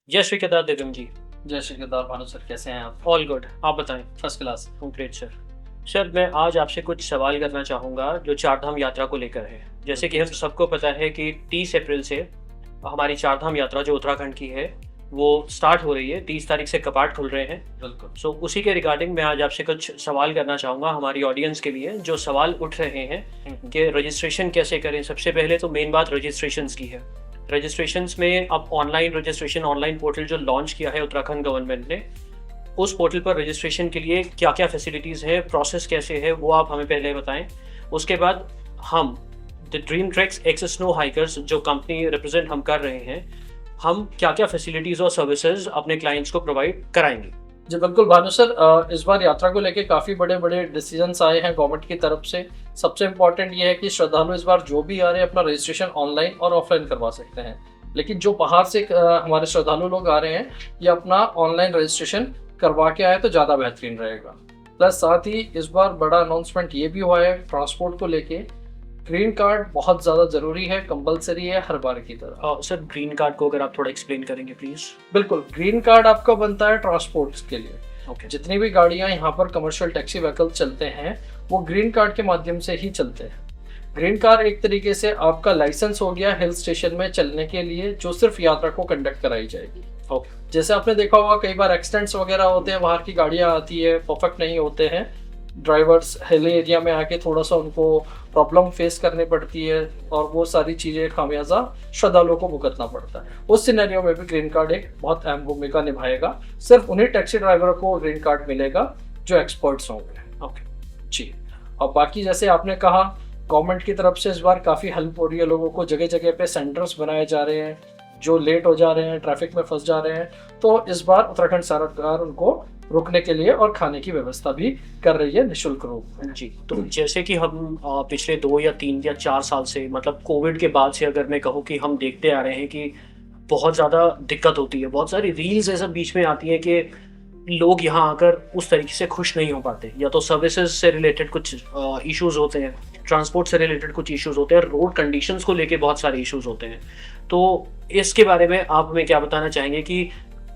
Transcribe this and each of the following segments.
जय श्री केदार देवम जी। जय श्री केदार भानु सर, कैसे हैं आप? ऑल गुड, आप बताएं। First class. Great sir. Sir मैं आज आपसे कुछ सवाल करना चाहूँगा जो चारधाम यात्रा को लेकर है। जैसे कि हम सबको पता है कि 30 अप्रैल से हमारी चारधाम यात्रा जो उत्तराखंड की है वो स्टार्ट हो रही है। 30 तारीख से कपाट खुल रहे हैं। बिल्कुल। सो उसी के रिगार्डिंग मैं आज आपसे कुछ सवाल करना चाहूँगा हमारी ऑडियंस के लिए। जो सवाल उठ रहे हैं कि रजिस्ट्रेशन कैसे करें। सबसे पहले तो मेन बात रजिस्ट्रेशंस की है। रजिस्ट्रेशंस में अब ऑनलाइन रजिस्ट्रेशन, ऑनलाइन पोर्टल जो लॉन्च किया है उत्तराखंड गवर्नमेंट ने, उस पोर्टल पर रजिस्ट्रेशन के लिए क्या क्या फैसिलिटीज़ हैं, प्रोसेस कैसे है, वो आप हमें पहले बताएं। उसके बाद हम the dream tracks x snow hikers जो कंपनी रिप्रेजेंट हम कर रहे हैं, हम क्या क्या फैसिलिटीज़ और सर्विसेज अपने क्लाइंट्स को प्रोवाइड कराएंगे। जी बिल्कुल भानु सर, इस बार यात्रा को लेके काफ़ी बड़े बड़े डिसीजंस आए हैं गवर्नमेंट की तरफ से। सबसे इम्पोर्टेंट ये है कि श्रद्धालु इस बार जो भी आ रहे हैं अपना रजिस्ट्रेशन ऑनलाइन और ऑफलाइन करवा सकते हैं, लेकिन जो बाहर से हमारे श्रद्धालु लोग आ रहे हैं ये अपना ऑनलाइन रजिस्ट्रेशन करवा के आए तो ज़्यादा बेहतरीन रहेगा। प्लस साथ ही इस बार बड़ा अनाउंसमेंट ये भी हुआ है ट्रांसपोर्ट को लेके। ग्रीन कार्ड बहुत ज़्यादा ज़रूरी है, कंपलसरी है हर बार की तरह। सर ग्रीन कार्ड को अगर आप थोड़ा एक्सप्लेन करेंगे प्लीज़। बिल्कुल, ग्रीन कार्ड आपका बनता है ट्रांसपोर्ट के लिए। ओके। जितनी भी गाड़ियां यहाँ पर कमर्शियल टैक्सी व्हीकल चलते हैं वो ग्रीन कार्ड के माध्यम से ही चलते हैं। ग्रीन कार्ड एक तरीके से आपका लाइसेंस हो गया हिल स्टेशन में चलने के लिए, जो सिर्फ यात्रा को कंडक्ट कराई जाएगी। ओके। जैसे आपने देखा होगा कई बार एक्सीडेंट्स वगैरह होते हैं, बाहर की गाड़ियां आती है, परफेक्ट नहीं होते हैं, ड्राइवर्स हिल एरिया में आके थोड़ा सा उनको प्रॉब्लम फेस करनी पड़ती है और वो सारी चीज़ें खामियाजा श्रद्धालुओं को भुगतना पड़ता है। उस सिनेरियो में भी ग्रीन कार्ड एक बहुत अहम भूमिका निभाएगा। सिर्फ उन्हीं टैक्सी ड्राइवरों को ग्रीन कार्ड मिलेगा जो एक्सपर्ट्स होंगे। ओके जी। और बाकी जैसे आपने कहा गवर्नमेंट की तरफ से इस बार काफ़ी हेल्प हो रही है लोगों को। जगह जगह पे सेंटर्स बनाए जा रहे हैं, जो लेट हो जा रहे हैं, ट्रैफिक में फंस जा रहे हैं, तो इस बार उत्तराखंड सरकार उनको रुकने के लिए और खाने की व्यवस्था भी कर रही है निःशुल्क रूप में। जी। तो जैसे कि हम पिछले 2 या 3 या 4 साल से, मतलब कोविड के बाद से अगर मैं कहूँ कि हम देखते आ रहे हैं कि बहुत ज़्यादा दिक्कत होती है। बहुत सारी रील्स ऐसा बीच में आती हैं कि लोग यहाँ आकर उस तरीके से खुश नहीं हो पाते। या तो सर्विसेज से रिलेटेड कुछ इश्यूज़ होते हैं, ट्रांसपोर्ट से रिलेटेड कुछ इश्यूज़ होते हैं, रोड कंडीशंस को लेके बहुत सारे इश्यूज़ होते हैं। तो इसके बारे में आप हमें क्या बताना चाहेंगे कि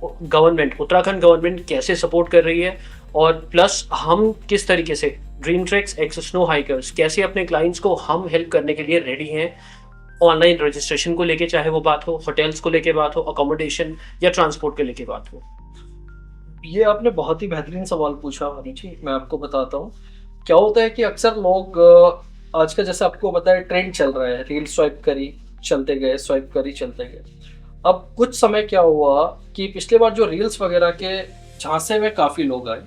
गवर्नमेंट, उत्तराखंड गवर्नमेंट कैसे सपोर्ट कर रही है, और प्लस हम किस तरीके से dream tracks x snow hikers कैसे अपने क्लाइंट्स को हम हेल्प करने के लिए रेडी हैं, ऑनलाइन रजिस्ट्रेशन को लेके, चाहे वो बात हो होटल्स को लेके बात हो, अकोमोडेशन या ट्रांसपोर्ट के लेके बात हो। ये आपने बहुत ही बेहतरीन सवाल पूछा हनी जी, मैं आपको बताता हूँ। क्या होता है कि अक्सर लोग आज का जैसे आपको पता है ट्रेंड चल रहा है, रील स्वाइप करी चलते गए, स्वाइप करी चलते गए। अब कुछ समय क्या हुआ कि पिछले बार जो रील्स वगैरह के झांसे में काफी लोग आए,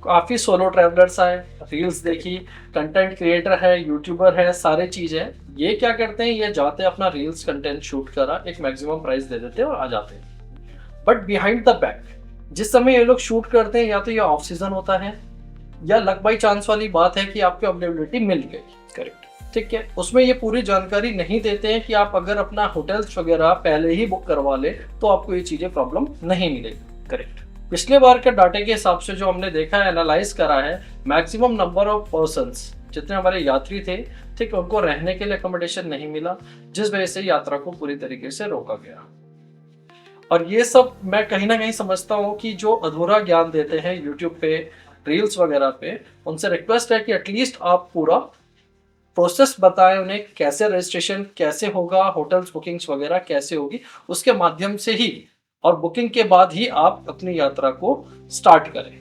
काफी सोलो ट्रैवलर्स आए, रील्स देखी, कंटेंट क्रिएटर है, यूट्यूबर है, सारे चीज है। ये क्या करते हैं, ये जाते हैं अपना रील्स कंटेंट शूट करा, एक मैक्सिमम प्राइस दे देते हैं और आ जाते हैं। बट बिहाइंड द बैक जिस समय ये लोग शूट करते हैं, या तो ये ऑफ सीजन होता है या लक बाई चांस वाली बात है कि आपको अवेलेबिलिटी मिल गई। करेक्ट। ठीक है, उसमें ये पूरी जानकारी नहीं देते हैं कि आप अगर अपना होटल्स वगैरह पहले ही बुक करवा ले तो आपको ये चीजें प्रॉब्लम नहीं मिलेगी। करेक्ट। पिछले बार के डाटे के हिसाब से जो हमने देखा है, एनालाइज करा है, मैक्सिमम नंबर ऑफ पर्सन्स जितने हमारे यात्री थे, ठीक, उनको रहने के लिए अकोमोडेशन नहीं मिला, जिस वजह से यात्रा को पूरी तरीके से रोका गया। और ये सब मैं कहीं ना कहीं समझता हूँ कि जो अधूरा ज्ञान देते हैं यूट्यूब पे, रील्स वगैरह पे, उनसे रिक्वेस्ट है कि एटलीस्ट आप पूरा प्रोसेस बताएं उन्हें, कैसे रजिस्ट्रेशन कैसे होगा, होटल्स बुकिंग्स वगैरह कैसे होगी, उसके माध्यम से ही और बुकिंग के बाद ही आप अपनी यात्रा को स्टार्ट करें।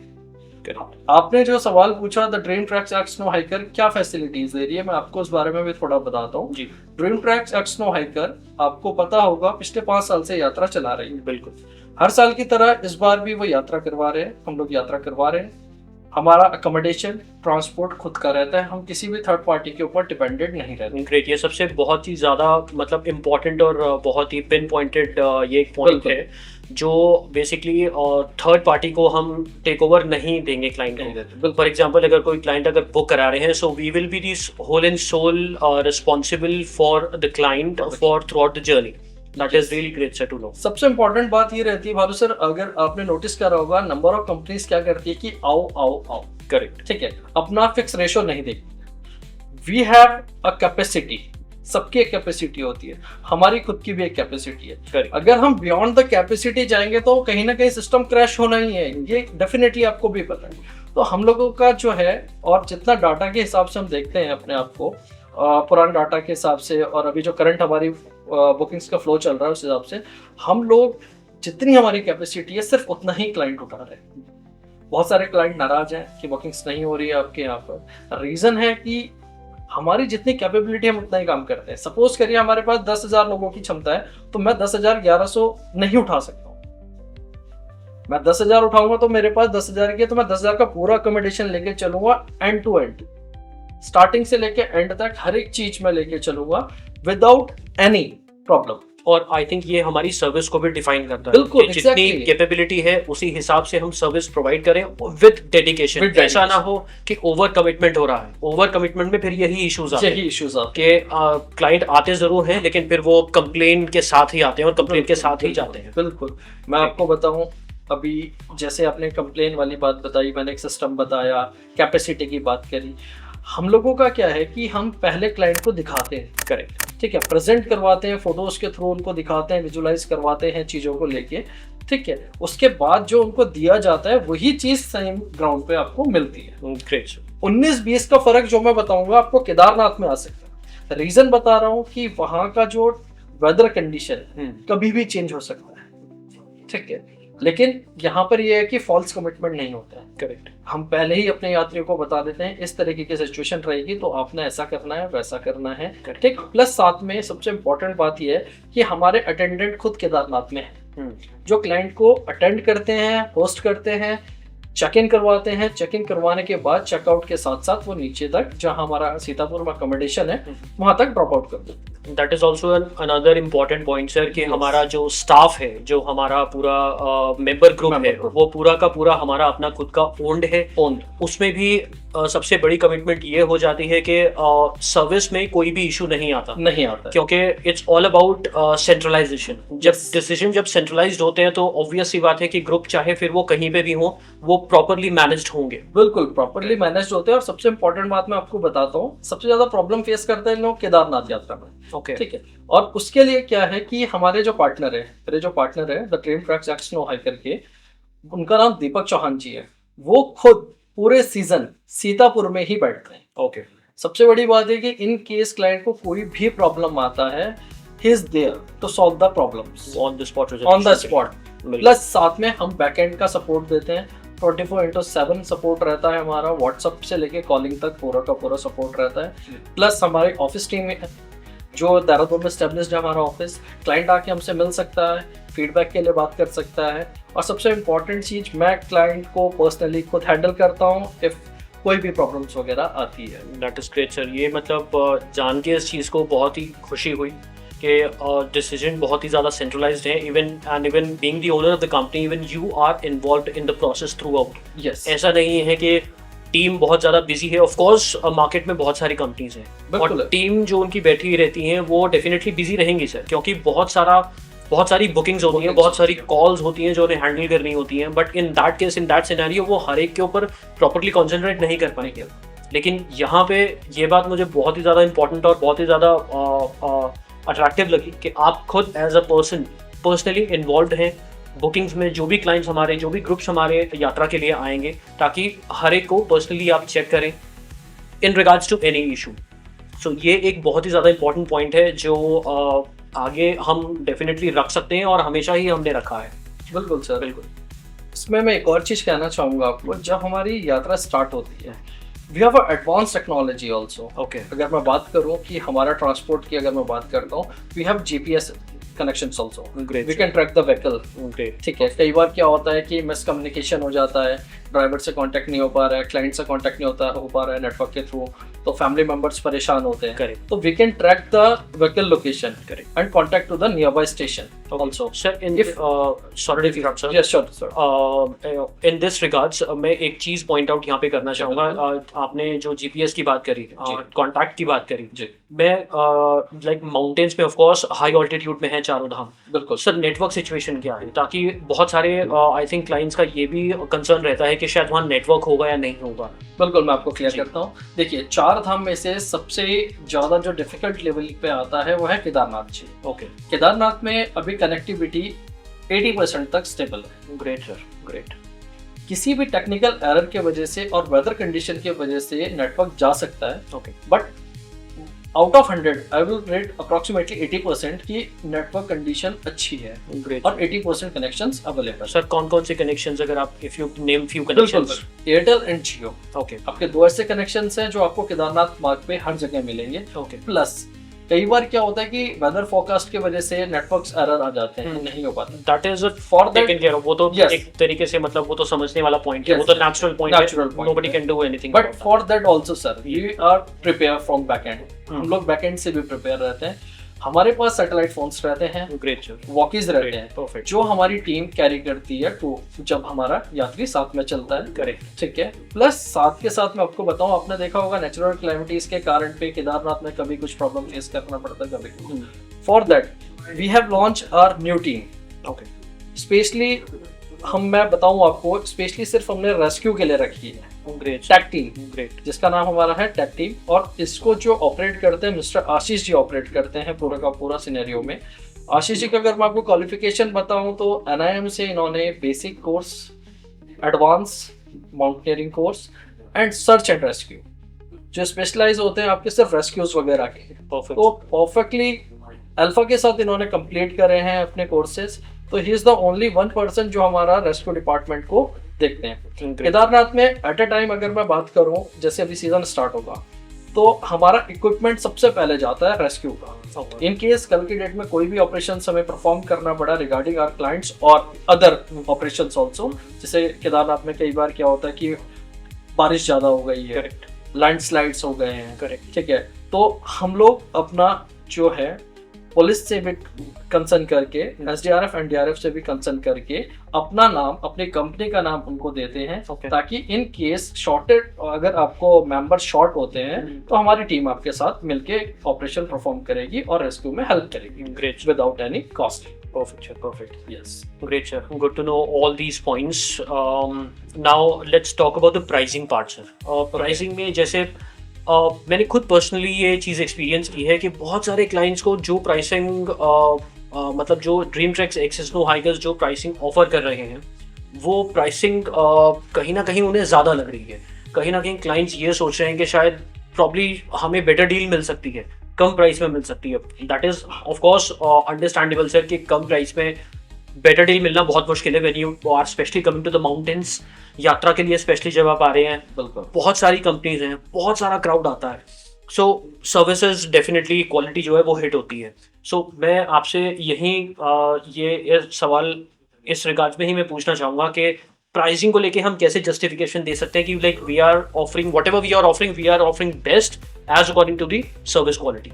आपने जो सवाल पूछा, the dream tracks x snow hiker क्या फैसिलिटीज दे रही है, मैं आपको उस बारे में भी थोड़ा बताता हूँ। Dream tracks x snow hiker आपको पता होगा पिछले 5 साल से यात्रा चला रही है। बिल्कुल। हर साल की तरह इस बार भी वो यात्रा करवा रहे हैं, हम लोग यात्रा करवा रहे हैं। हमारा अकोमोडेशन, ट्रांसपोर्ट खुद का रहता है, हम किसी भी थर्ड पार्टी के ऊपर डिपेंडेंट नहीं रहते। ग्रेट। ये सबसे बहुत ही ज़्यादा मतलब इम्पॉर्टेंट और बहुत ही पिन पॉइंटेड ये एक पॉइंट है जो बेसिकली थर्ड पार्टी को हम टेक ओवर नहीं देंगे क्लाइंट को। फॉर एग्जांपल अगर कोई क्लाइंट अगर बुक करा रहे हैं, so we will be this whole and sole responsible for the client for throughout the journey. That is really great sir to know. सबसे इंपॉर्टेंट बात ये रहती है भानु सर, अगर आपने नोटिस करा होगा, नंबर ऑफ कंपनीज क्या करती है कि आओ आओ आओ। करेक्ट। ठीक है, अपना फिक्स रेशो नहीं देखती। वी हैव अ कैपेसिटी सबकी एक कैपेसिटी होती है, हमारी खुद की भी एक कैपेसिटी है। Correct. अगर हम बियॉन्ड द कैपेसिटी जाएंगे तो कहीं ना कहीं सिस्टम क्रैश होना ही है, ये डेफिनेटली आपको भी पता है। तो हम लोगों का जो है, और जितना डाटा के हिसाब से हम देखते हैं अपने आप को, पुराने डाटा के हिसाब से और अभी जो करंट हमारी बुकिंग्स का फ्लो चल रहा है उस हिसाब से, हम लोग जितनी हमारी कैपेसिटी है सिर्फ उतना ही क्लाइंट उठा रहे हैं। बहुत सारे क्लाइंट नाराज हैं कि बुकिंग्स नहीं हो रही है आपके यहाँ पर। रीजन है कि हमारी जितनी कैपेबिलिटी हम उतना ही काम करते हैं। सपोज करिए हमारे पास 10,000 लोगों की क्षमता है, तो मैं 10,1100 नहीं उठा सकता हूँ। मैं 10,000 उठाऊंगा तो मेरे पास 10,000 की है, तो मैं 10,000 का पूरा अकोमोडेशन लेके चलूंगा, एंड टू एंड, स्टार्टिंग से लेके एंड तक हर एक चीज में लेके चलूंगा विदाउट एनी प्रॉब्लम। और आई थिंक ये हमारी सर्विस को भी डिफाइन करता है। बिल्कुल, कि जितनी exactly. कैपेबिलिटी है उसी हिसाब से हम सर्विस प्रोवाइड करें विद डेडिकेशन। ऐसा ना हो कि ओवर कमिटमेंट हो रहा है। ओवर कमिटमेंट में फिर यही इश्यूज आते हैं कि क्लाइंट आते जरूर हैं लेकिन फिर वो कंप्लेन के साथ ही आते हैं और कंप्लेन के साथ ही जाते हैं। बिल्कुल, मैं आपको बताऊं, अभी जैसे आपने कंप्लेन वाली बात बताई, मैंने एक सिस्टम बताया, कैपेसिटी की बात करी। हम लोगों का क्या है कि हम पहले क्लाइंट को दिखाते हैं, करेक्ट, ठीक है, प्रेजेंट करवाते हैं, फोटोज के थ्रू उनको दिखाते हैं, विजुलाइज करवाते हैं चीज़ों को लेके, ठीक है। उसके बाद जो उनको दिया जाता है वही चीज़ सेम ग्राउंड पे आपको मिलती है। ग्रेट। 19-20 का फर्क जो मैं बताऊंगा आपको केदारनाथ में आ सकता है। रीजन बता रहा हूँ कि वहाँ का जो वेदर कंडीशन कभी भी चेंज हो सकता है, ठीक है। लेकिन यहाँ पर यह है कि फॉल्स कमिटमेंट नहीं होता है। करेक्ट, हम पहले ही अपने यात्रियों को बता देते हैं इस तरीके की सिचुएशन रहेगी तो आपने ऐसा करना है, वैसा करना है, ठीक। प्लस साथ में सबसे इम्पोर्टेंट बात यह है कि हमारे अटेंडेंट खुद केदारनाथ में है, जो क्लाइंट को अटेंड करते हैं, होस्ट करते हैं, चेक इन करवाते हैं। चेक इन करवाने के बाद चेकआउट के साथ साथ वो नीचे तक जहां हमारा सीतापुर में अकोमोडेशन है वहां तक ड्रॉप आउट कर देते हैं। That is also another important point sir कि हमारा जो स्टाफ है, जो हमारा पूरा मेंबर ग्रुप है, वो पूरा का पूरा हमारा अपना खुद का ओन्ड है। उसमें भी सबसे बड़ी कमिटमेंट ये हो जाती है कि सर्विस में कोई भी इशू नहीं आता, क्योंकि इट्स ऑल अबाउट सेंट्रलाइजेशन। जब डिसीजन जब सेंट्रलाइज्ड होते हैं तो ऑब्वियस सी बात है कि ग्रुप चाहे फिर वो कहीं पे भी हो, वो प्रॉपरली मैनेज्ड होंगे। बिल्कुल प्रॉपरली मैनेज्ड होते हैं। और सबसे इंपॉर्टेंट बात मैं आपको बताता हूँ, सबसे ज्यादा प्रॉब्लम फेस करते हैं लोग केदारनाथ यात्रा में, ठीक है। और उसके लिए क्या है कि हमारे जो पार्टनर है, मेरे जो पार्टनर है the dream tracks x no high करके, उनका नाम दीपक चौहान जी है। वो खुद पूरे सीजन सीतापुर में ही बैठते हैं। ओके, सबसे बड़ी बात है कि इन केस क्लाइंट को कोई भी प्रॉब्लम आता है, he is there to solve the problems on the spot. Plus साथ में हम बैकएंड का सपोर्ट देते हैं, 24/7 सपोर्ट रहता है हमारा, व्हाट्सएप से लेके कॉलिंग तक पूरा का पूरा सपोर्ट रहता है। प्लस हमारी ऑफिस टीम है जो देहरादून में स्टेब्लिश्ड है हमारा ऑफिस। क्लाइंट आके हमसे मिल सकता है, फीडबैक के लिए बात कर सकता है। और सबसे इम्पोर्टेंट चीज, मैं क्लाइंट को पर्सनली खुद हैंडल करता हूँ इफ कोई भी प्रॉब्लम्स वगैरह आती है। That is great sir. ये मतलब जान के इस चीज़ को बहुत ही खुशी हुई कि डिसीजन बहुत ही ज़्यादा सेंट्रलाइज्ड है। Even being the owner of the company, even you are involved in the process throughout. Yes, ऐसा नहीं है कि टीम बहुत ज़्यादा बिजी है। ऑफ कोर्स मार्केट में बहुत सारी कंपनीज हैं और टीम जो उनकी बैठी रहती हैं वो डेफिनेटली बिजी रहेंगी सर, क्योंकि बहुत सारी बुकिंग्स होती हैं, बहुत सारी कॉल्स होती हैं जो उन्हें हैंडल करनी होती हैं। But in that case, in that scenario, वो हर एक के ऊपर प्रॉपर्ली कॉन्सेंट्रेट नहीं कर पाएंगे। लेकिन यहाँ पे ये बात मुझे बहुत ही ज़्यादा इंपॉर्टेंट और बहुत ही ज़्यादा अट्रैक्टिव लगी कि आप खुद as a person personally involve हैं बुकिंग्स में। जो भी क्लाइंट्स हमारे, जो भी ग्रुप्स हमारे यात्रा के लिए आएंगे, ताकि हर एक को पर्सनली आप चेक करें in regards to any issue. So ये एक बहुत ही ज़्यादा इंपॉर्टेंट पॉइंट है जो आगे हम डेफिनेटली रख सकते हैं और हमेशा ही हमने रखा है। बिल्कुल सर, बिल्कुल। इसमें मैं एक और चीज़ कहना चाहूँगा आपको, जब हमारी यात्रा स्टार्ट होती है, we have a advance technology also. Okay, अगर मैं बात करूँ कि हमारा ट्रांसपोर्ट की अगर मैं बात करता हूँ, we have GPS connections also, we can track the vehicle, ठीक है। कई बार क्या होता है कि मिसकम्युनिकेशन हो जाता है, ड्राइवर से कांटेक्ट नहीं हो पा रहा है, क्लाइंट से कांटेक्ट नहीं हो पा रहा है नेटवर्क के थ्रू, तो फैमिली मेंबर्स परेशान होते हैं। करेक्ट, तो we can track the vehicle location and contact to the nearby station also. Sir in sorry to interrupt sir, yes sure sir. In this regards मैं एक चीज़ point out यहाँ पे करना चाहूँगा। आपने जो GPS की बात करी, कॉन्टैक्ट की बात करी, मैं लाइक माउंटेन्स में ऑफ कोर्स हाई ऑल्टीट्यूड में है चारों धाम। बिल्कुल सर, नेटवर्क सिचुएशन क्या है? ताकि बहुत सारे आई थिंक क्लाइंट्स का ये भी कंसर्न रहता है कि शायद वहाँ नेटवर्क होगा या नहीं होगा। बिल्कुल, मैं आपको क्लियर करता हूँ। देखिए, 4 चार धाम में से सबसे ज्यादा जो डिफिकल्ट लेवल पे आता है वो है केदारनाथ जी। ओके, केदारनाथ में अभी कनेक्टिविटी 80% तक स्टेबल है। Great sir, great. किसी भी टेक्निकल एरर के वजह से और वेदर कंडीशन के वजह से नेटवर्क जा सकता है, okay, but out of 100 I will rate approximately 80% की नेटवर्क कंडीशन अच्छी है ग्रेट। और 80% कनेक्शंस अवेलेबल। सर कौन कौन से कनेक्शंस, अगर आप if you name few connections? Airtel and Jio, okay, आपके दो ऐसे कनेक्शंस हैं जो आपको केदारनाथ मार्ग पे हर जगह मिलेंगे। ओके, प्लस कई बार क्या होता है कि वेदर फोरकास्ट की वजह से नेटवर्क्स एरर आ जाते हैं, नहीं हो पाता। That is for taken care of. वो तो Yes. एक तरीके से मतलब वो तो समझने वाला पॉइंट है, Yes. वो तो नेचुरल पॉइंट है, Natural point नोबडी है। Can do anything. But for that also sir we are prepare from backend. हम लोग बैकएंड से भी प्रिपेयर रहते हैं। हमारे पास सैटेलाइट फोन्स रहते हैं, ग्रेट सर, वॉकीज रहते हैं, परफेक्ट, जो हमारी टीम कैरी करती है टू जब हमारा यात्री साथ में चलता है। करेक्ट, ठीक है। प्लस साथ के साथ मैं आपको बताऊं, आपने देखा होगा नेचुरल क्लैमिटीज के कारण पे केदारनाथ में कभी कुछ प्रॉब्लम फेस करना पड़ता है, कभी। For that we have launch our new team. Okay, specially मैं बताऊं आपको, स्पेशली सिर्फ हमने रेस्क्यू के लिए रखी है ग्रेट, टैग टीम, ग्रेट, जिसका नाम हमारा है टैग टीम। और इसको जो ऑपरेट करते हैं मिस्टर आशीष जी ऑपरेट करते हैं पूरा का पूरा सिनेरियो में। आशीष जी का अगर मैं आपको क्वालिफिकेशन बताऊं तो NIM से इन्होंने basic course, advance mountaineering course and search and rescue, जो स्पेशलाइज होते हैं आपके सिर्फ रेस्क्यूज वगैरह के, परफेक्ट, तो परफेक्टली अल्फा के साथ इन्होंने कंप्लीट करे हैं अपने कोर्सेज। तो he is the only one person जो हमारा रेस्क्यू डिपार्टमेंट को देखते हैं। केदारनाथ में एट अ टाइम अगर मैं बात करूं, जैसे अभी सीजन स्टार्ट होगा तो हमारा इक्विपमेंट सबसे पहले जाता है रेस्क्यू का। इन केस कल की डेट में कोई भी ऑपरेशन हमें परफॉर्म करना पड़ा रिगार्डिंग आवर क्लाइंट्स और अदर ऑपरेशंस आल्सो, जैसे केदारनाथ में कई बार क्या होता है कि बारिश ज्यादा हो गई है, करेक्ट, लैंडस्लाइड्स हो गए हैं, करेक्ट, ठीक है, तो हम लोग अपना जो है पुलिस से भी कंसर्न करके, SDRF NDRF से भी कंसर्न करके अपना नाम, अपनी कंपनी का नाम उनको देते हैं, Okay. ताकि इन केस शॉर्टेड अगर आपको मेंबर शॉर्ट होते हैं तो हमारी टीम आपके साथ मिलके ऑपरेशन परफॉर्म करेगी और रेस्क्यू में हेल्प करेगी great, without any cost. perfect sir, perfect, yes, great sir, good to know all these points. Now let's talk about the pricing part sir. Pricing में जैसे मैंने खुद पर्सनली ये चीज़ एक्सपीरियंस की है कि बहुत सारे क्लाइंट्स को जो प्राइसिंग मतलब जो dream tracks access no hikers जो प्राइसिंग ऑफर कर रहे हैं, वो प्राइसिंग कहीं ना कहीं उन्हें ज़्यादा लग रही है। कहीं ना कहीं क्लाइंट्स ये सोच रहे हैं कि शायद प्रॉब्ली हमें बेटर डील मिल सकती है, कम प्राइस में मिल सकती है। That is of course understandable sir कि कम प्राइस में बेटर डील मिलना बहुत मुश्किल है। When you are specially coming to the mountains, यात्रा के लिए स्पेशली जब आप आ रहे हैं, बिल्कुल, बहुत सारी कंपनीज हैं, बहुत सारा क्राउड आता है, सो सर्विसेज डेफिनेटली क्वालिटी जो है वो हिट होती है। सो मैं आपसे यही ये सवाल इस रिगार्ड्स में ही मैं पूछना चाहूँगा कि प्राइसिंग को लेके हम कैसे जस्टिफिकेशन दे सकते हैं कि like we are offering whatever we are offering best as according to the service quality.